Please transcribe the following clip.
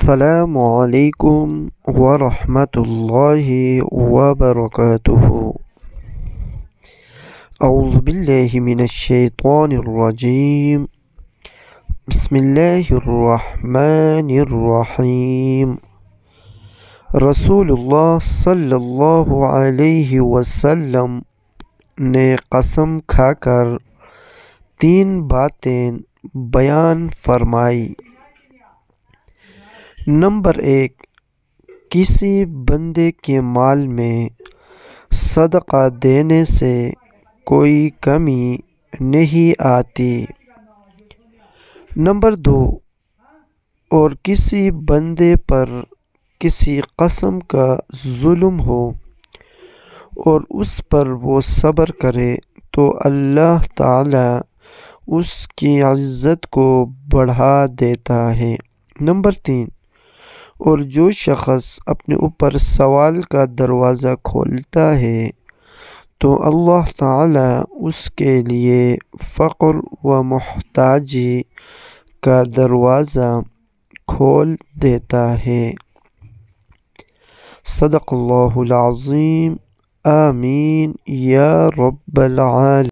السلام علیکم ورحمۃ اللہ وبرکاتہ۔ اعوذ باللہ من الشیطان الرجیم، بسم اللہ الرحمن الرحیم۔ رسول اللہ صلی اللہ علیہ وسلم نے قسم کھا کر 3 باتیں بیان فرمائی۔ نمبر 1، کسی بندے کے مال میں صدقہ دینے سے کوئی کمی نہیں آتی۔ نمبر 2، اور کسی بندے پر کسی قسم کا ظلم ہو اور اس پر وہ صبر کرے تو اللہ تعالی اس کی عزت کو بڑھا دیتا ہے۔ نمبر 3، اور جو شخص اپنے اوپر سوال کا دروازہ کھولتا ہے تو اللہ تعالی اس کے لیے فقر و محتاجی کا دروازہ کھول دیتا ہے۔ صدق اللہ العظیم۔ آمین یا رب العالمین۔